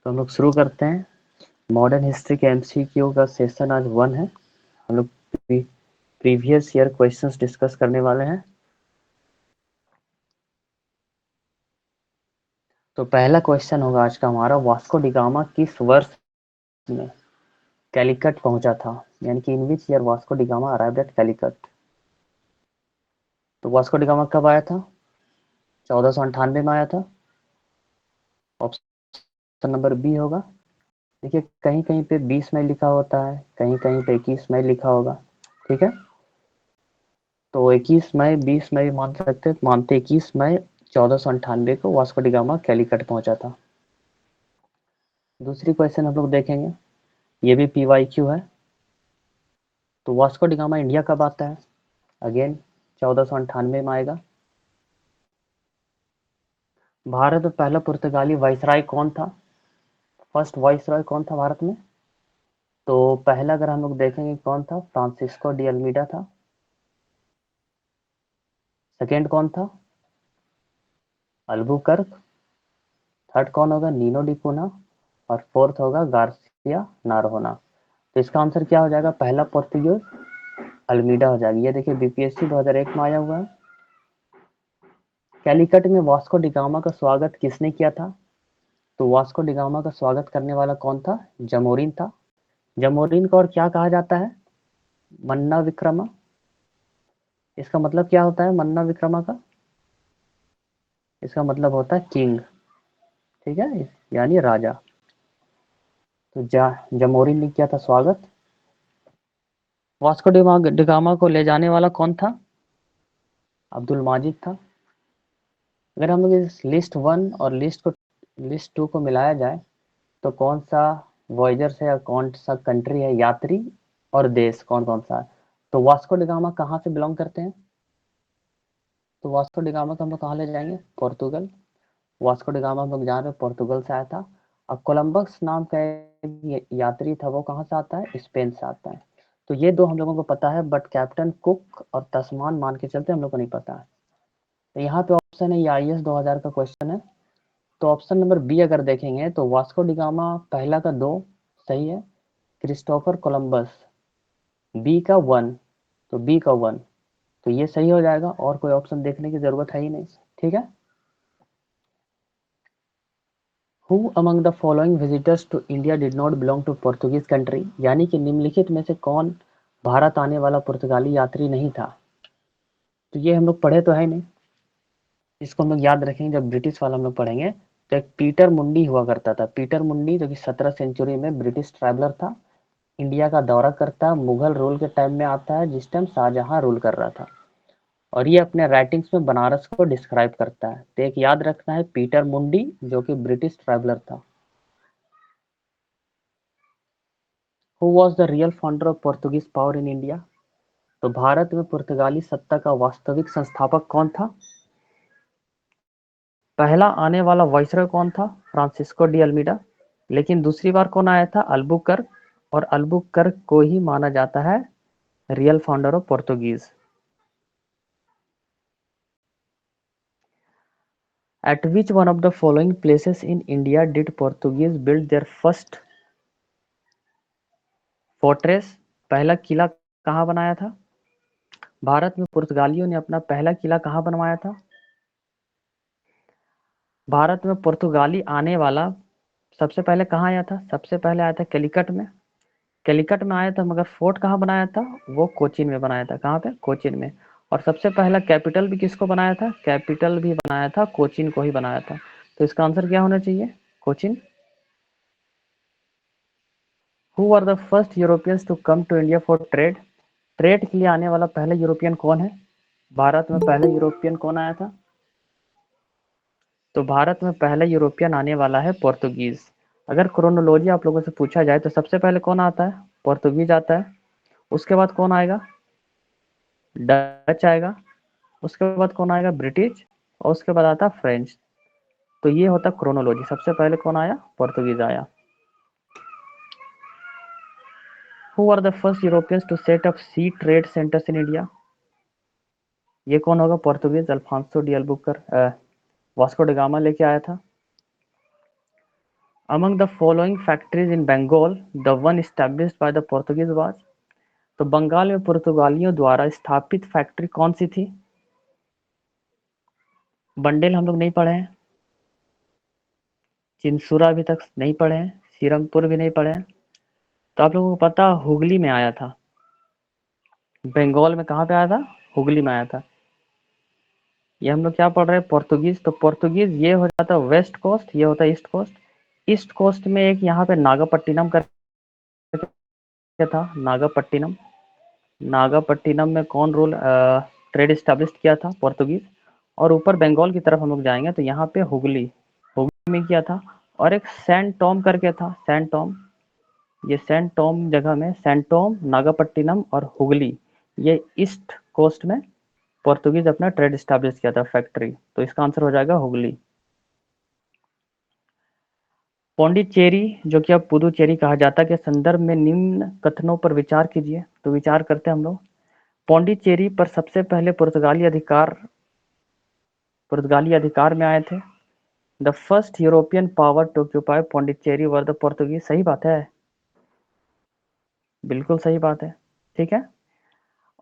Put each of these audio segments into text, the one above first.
तो हम लोग शुरू करते हैं। मॉडर्न हिस्ट्री के एमसीक्यू का सेशन आज 1 है। हम लोग प्रीवियस ईयर क्वेश्चंस डिस्कस करने वाले हैं। तो पहला क्वेश्चन होगा आज का हमारा, वास्को डी गामा किस वर्ष में कैलिकट पहुंचा था, यानी कि in which year Vasco da Gama arrived at Calicut. तो वास्को डी गामा कब आया था? 1498 में आया था। ऑप्शन नंबर बी होगा। देखिए कहीं कहीं पे 20 मई लिखा होता है, कहीं कहीं पे 21 मई लिखा होगा। ठीक है, तो 21 मई 20 मई मान सकते, मानते 21 मई 1498 को वास्को डी गामा कैलिकट पहुंचा था। दूसरी क्वेश्चन हम लोग देखेंगे, ये भी पीवाईक्यू है। तो वास्को डी गामा इंडिया कब आता है? अगेन 1498 में आएगा। भारत में पहला पुर्तगाली वाइसराय कौन था? फर्स्ट वाइसराय कौन था भारत में? तो पहला अगर हम लोग देखेंगे कौन था, फ्रांसिस्को डी अल्मीडा था। सेकेंड कौन था? अल्बुकर्क। थर्ड कौन होगा? नीनो डी पुना। और फोर्थ होगा गार्सिया नारहोना। तो इसका आंसर क्या हो जाएगा? पहला पोर्तुगीज अल्मीडा हो जाएगी। ये देखिए बीपीएससी 2001 में आया हुआ है। कैलिकट में वास्को डी गामा का स्वागत किसने किया था? तो वास्को डी गामा का स्वागत करने वाला कौन था? जमोरिन था। जमोरिन को और क्या कहा जाता है? मन्ना विक्रमा। इसका मतलब क्या होता है मन्ना विक्रमा का? इसका मतलब होता है किंग। ठीक है, यानी राजा। तो जमोरिन ने किया था स्वागत। वास्को डी गामा को ले जाने वाला कौन था? अब्दुल माजिद था। अगर हम लोग इस लिस्ट 1 और लिस्ट 2 को मिलाया जाए तो कौन सा वॉयजर्स है या कौन सा कंट्री है, यात्री और देश कौन कौन सा है? तो वास्को डी गामा कहाँ से बिलोंग करते हैं? तो वास्को डी गामा को हम लोग कहाँ ले जाएंगे? पोर्तुगल। वास्को डी गामा हम लोग जान रहे पोर्तुगल से आया था। अब कोलंबस नाम का एक यात्री था, वो कहाँ से आता है? स्पेन से आता है। तो ये दो हम लोगों को पता है, बट कैप्टन कुक और तस्मान मान के चलते हम लोग को नहीं पता है। तो यहाँ पे ऑप्शन है, ये IAS 2000 का क्वेश्चन है। तो ऑप्शन नंबर बी अगर देखेंगे तो वास्को डी गामा पहला का 2 सही है, क्रिस्टोफर कोलंबस बी का 1, तो बी का 1 तो ये सही हो जाएगा, और कोई ऑप्शन देखने की जरूरत है ही नहीं। ठीक है। Who among the following visitors to India did not belong to Portuguese country, यानी कि निम्नलिखित में से कौन भारत आने वाला पुर्तगाली यात्री नहीं था? तो ये हम लोग पढ़े तो है नहीं, इसको हम लोग याद रखेंगे जब ब्रिटिश वाला हम लोग पढ़ेंगे। तो एक पीटर मुंडी हुआ करता था। पीटर मुंडी जो कि 17 सेंचुरी में ब्रिटिश ट्रैवलर था, इंडिया का दौरा करता है, मुगल रूल के टाइम में आता है, जिस टाइम शाहजहां रूल कर रहा था, और ये अपने राइटिंग्स में बनारस को डिस्क्राइब करता है। तो एक याद रखना है, पीटर मुंडी जो कि ब्रिटिश ट्रैवलर था। Who was the real founder of Portuguese power in India? तो भारत में पुर्तगाली सत्ता का वास्तविक संस्थापक कौन था? पहला आने वाला वाइसरॉय कौन था? Francisco de Almeida. लेकिन दूसरी बार कौन आया था? अल्बुकर्क। और अल्बुकर्क को ही माना जाता है real founder of Portuguese. At which one of the following places in India did Portuguese build their first fortress? पहला किला कहाँ बनाया था? भारत में पुर्तगालियों ने अपना पहला किला कहाँ बनवाया था? भारत में पुर्तगाली आने वाला सबसे पहले कहाँ आया था? सबसे पहले आया था कैलिकट में। कैलिकट में आया था, मगर फोर्ट कहाँ बनाया था? वो कोचीन में बनाया था। कहाँ पे? कोचीन में। और सबसे पहला कैपिटल भी किसको बनाया था? कैपिटल भी बनाया था कोचीन को ही बनाया था। तो इसका आंसर क्या होना चाहिए? Cochin. Who are the first Europeans to come to India for trade? Trade के लिए आने वाला पहला यूरोपियन कौन है? भारत में पहला यूरोपियन कौन आया था? तो भारत में पहला यूरोपियन आने वाला है पोर्तुगीज। अगर क्रोनोलॉजी आप लोगों से पूछा जाए तो सबसे पहले कौन आता है? पोर्तुगीज आता है। उसके बाद कौन आएगा? डच आएगा। उसके बाद कौन आएगा? ब्रिटिश। और उसके बाद आता है फ्रेंच। तो ये होता क्रोनोलॉजी। सबसे पहले कौन आया? पोर्तुगीज आया। Who are the first Europeans to set up sea trade centres in India? ये कौन होगा? Portuguese Alfonso de Albuquerque Vasco da Gama लेके आया था। Among the following factories in Bengal the one established by the Portuguese was. तो बंगाल में पुर्तगालियों द्वारा स्थापित फैक्ट्री कौन सी थी? बंडेल हम लोग नहीं पढ़े हैं, चिंसुरा अभी तक नहीं पढ़े हैं, श्रीरंगपुर भी नहीं पढ़े हैं। तो आप लोगों को पता हुगली में आया था। बंगाल में कहाँ पे आया था? हुगली में आया था। ये हम लोग क्या पढ़ रहे हैं? पोर्तुगीज। तो पोर्तुगीज ये हो जाता है वेस्ट कोस्ट, ये होता है ईस्ट कोस्ट। ईस्ट कोस्ट में एक यहाँ पे नागापट्टिनम करके था, नागापट्टिनम। नागापट्टिनम में कौन रूल ट्रेड स्टैब्लिश किया था? पोर्तुगीज। और ऊपर बंगाल की तरफ हम लोग जाएंगे तो यहाँ पे हुगली, हुगली में किया था। और एक सेंट टॉम करके था, सेंट टॉम। ये सेंट टॉम जगह में, सेंट टॉम, नागापट्टिनम और हुगली, ये ईस्ट कोस्ट में पोर्तुगीज अपना ट्रेड स्टैब्लिश किया था, फैक्ट्री। तो इसका आंसर हो जाएगा हुगली। पौंडीचेरी, जो कि अब पुदुचेरी कहा जाता है, के संदर्भ में निम्न कथनों पर विचार कीजिए। तो विचार करते हैं हम लोग। पौंडीचेरी पर सबसे पहले पुर्तगाली अधिकार में आए थे। The first European power to occupy Pondicherry were the Portuguese. सही बात है, बिल्कुल सही बात है। ठीक है।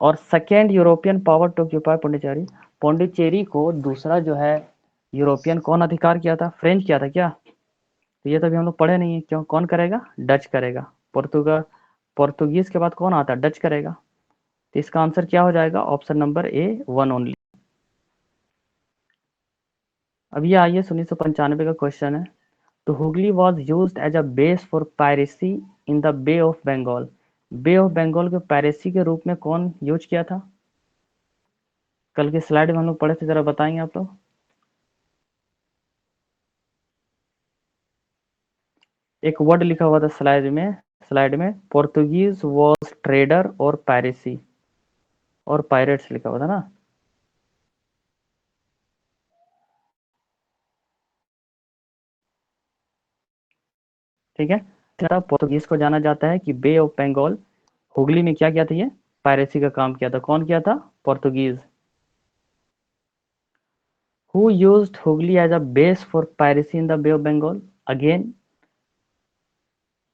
और second European power to occupy Pondicherry, Pondicherry को दूसरा जो है यूरोपियन कौन अधिकार किया था? फ्रेंच किया था क्या? तो ये तो अभी हम लोग पढ़े नहीं है। क्यों? कौन करेगा? डच करेगा। पोर्तुगीज के बाद कौन आता है? डच करेगा। तो इसका आंसर क्या हो जाएगा? Option number A, one only. अब ये आइए 1995 का क्वेश्चन है। तो Hooghly was used as a base for piracy in the Bay of Bengal. Bay of Bengal को पायरेसी के रूप में कौन यूज किया था? कल के स्लाइड में हम लोग पढ़े थे, जरा बताएंगे आप लोग। एक वर्ड लिखा हुआ था स्लाइड में पोर्तुगीज वॉज ट्रेडर और पायरेसी और पायरेट्स लिखा हुआ था ना। ठीक है। पोर्तुगीज को जाना जाता है कि बे ऑफ बंगाल, हुगली में क्या किया था? ये पायरेसी का काम किया था। कौन किया था? Portuguese. Who used Hooghly as a base for piracy in the Bay of Bengal? Again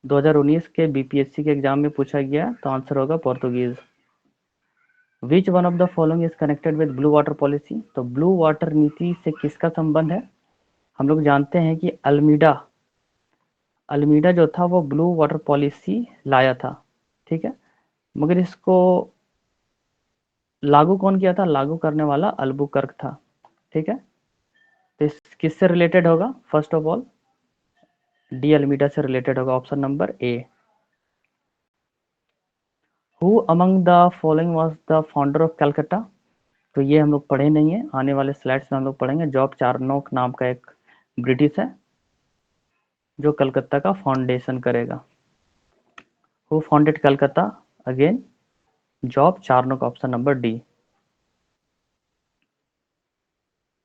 2019 के बीपीएससी के एग्जाम में पूछा गया, तो आंसर होगा Portuguese. Which one of the following is connected with blue water policy? तो ब्लू वाटर नीति से किसका संबंध है? हम लोग जानते हैं कि अल्मीडा, अल्मीडा जो था वो ब्लू वाटर पॉलिसी लाया था। ठीक है। मगर इसको लागू कौन किया था? लागू करने वाला अल्बुकर्क था। ठीक है। तो किससे रिलेटेड होगा? First of all de Almeida से रिलेटेड होगा, option number A. Who among the following was the founder of Calcutta? तो ये हम लोग पढ़े नहीं है, आने वाले स्लाइड्स में हम लोग पढ़ेंगे। जॉब चार्नोक नाम का एक ब्रिटिश है जो कलकत्ता का फाउंडेशन करेगा। Who founded Calcutta? Again Job Charnock, option number D.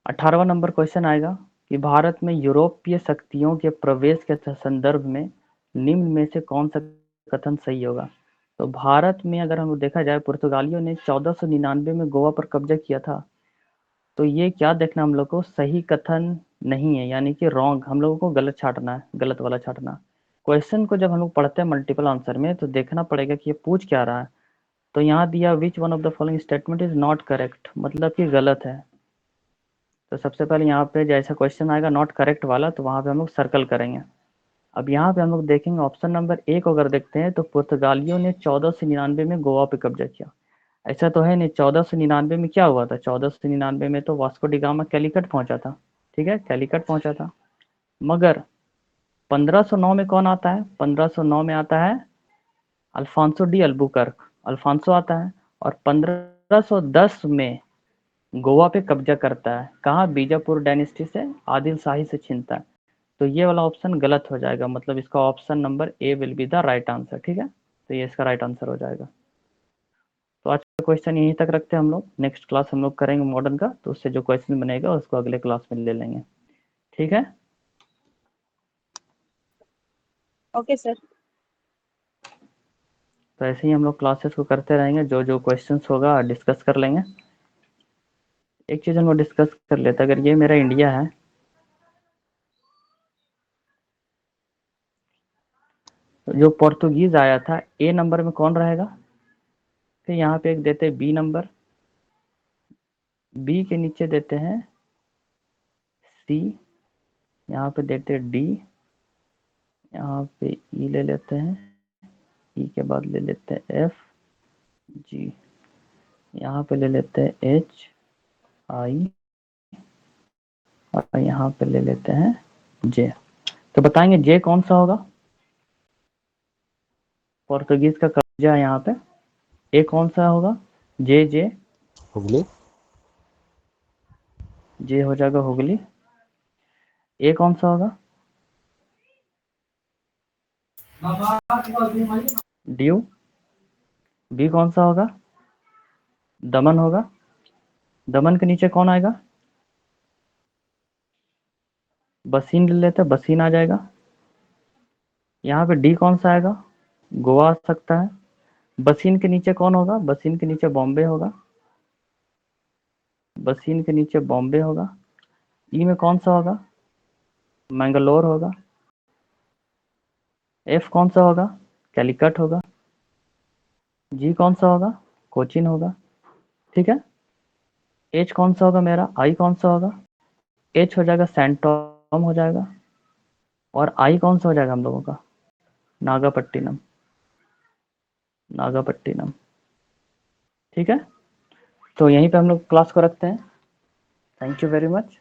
18वां नंबर क्वेश्चन आएगा कि भारत में यूरोपीय शक्तियों के प्रवेश के संदर्भ में निम्न में से कौन सा कथन सही होगा? तो भारत में अगर हम देखा जाए, पुर्तगालियों ने 1499 में गोवा पर कब्जा किया था। तो ये क्या देखना हम लोग को? सही कथन नहीं है, यानी कि रॉन्ग। हम लोगों को गलत छाटना है, गलत वाला छाटना। क्वेश्चन को जब हम लोग पढ़ते हैं मल्टीपल आंसर में, तो देखना पड़ेगा कि ये पूछ क्या रहा है। तो यहाँ दिया which one of the following statement is not correct, मतलब कि गलत है। तो सबसे पहले यहाँ पे जैसा क्वेश्चन आएगा नॉट करेक्ट वाला, तो वहाँ पे हम लोग सर्कल करेंगे। अब यहाँ पे हम लोग देखेंगे ऑप्शन नंबर ए को अगर देखते हैं, तो पुर्तगालियों ने 1499 में गोवा पे कब्जा किया। ऐसा तो है नहीं। 1499 में क्या हुआ था? 1499 में तो वास्को डी गामा कैलिकट पहुंचा था। ठीक है, कैलिकट पहुंचा था। मगर 1509 में कौन आता है? 1509 में आता है अल्फांसो डी अल्बुकर्क, अल्फांसो आता है। और 1510 में गोवा पे कब्जा करता है। कहाँ? बीजापुर डायनेस्टी से, आदिल शाही से छीनता है। तो ये वाला ऑप्शन गलत हो जाएगा, मतलब इसका option number A will be the right answer. ठीक है, तो ये इसका राइट आंसर हो जाएगा। तो आज का क्वेश्चन यहीं तक रखते हैं हम लोग। नेक्स्ट क्लास हम लोग करेंगे मॉडर्न का, तो उससे जो क्वेश्चन बनेगा उसको अगले क्लास में ले लेंगे। ठीक है। Okay sir. तो ऐसे ही हम लोग क्लासेस को करते रहेंगे, जो जो क्वेश्चंस होगा डिस्कस कर लेंगे। एक चीज़ हम लोग डिस्कस कर लेते हैं, अगर ये मेरा इंडिया है तो जो पोर्तुगीज आया था ए नंबर में कौन रहेगा? फिर यहाँ पे एक देते हैं बी नंबर, बी के नीचे देते हैं सी, यहाँ पे देते हैं डी, यहाँ पे ई ले लेते हैं, ई के बाद ले लेते हैं एफ, जी, यहाँ पे ले लेते हैं एच, आई, और यहाँ पे ले लेते हैं जे। तो बताएंगे जे कौन सा होगा? पोर्तुगीज का कब्जा है यहाँ पे, ए कौन सा होगा? जे, जे, हुगली। जे हो जाएगा हुगली। ए कौन सा होगा? ड्यू। बी कौन सा होगा? दमन होगा। दमन के नीचे कौन आएगा? बसीन ले लेते हैं, बसीन आ जाएगा। यहाँ पे डी कौन सा आएगा? गोवा आ सकता है। बसीन के नीचे कौन होगा? बसीन के नीचे बॉम्बे होगा। बसीन के नीचे बॉम्बे होगा। ई में कौन सा होगा? मैंगलोर होगा। एफ कौन सा होगा? कैलिकट होगा। जी कौन सा होगा? कोचिन होगा। ठीक है। एच कौन सा होगा मेरा? आई कौन सा होगा? एच हो जाएगा सैंटोम हो जाएगा। और आई कौन सा हो जाएगा हम लोगों का? नागापट्टिनम। नागापट्टिनम। ठीक है। तो यहीं पे हम लोग क्लास को रखते हैं। Thank you very much.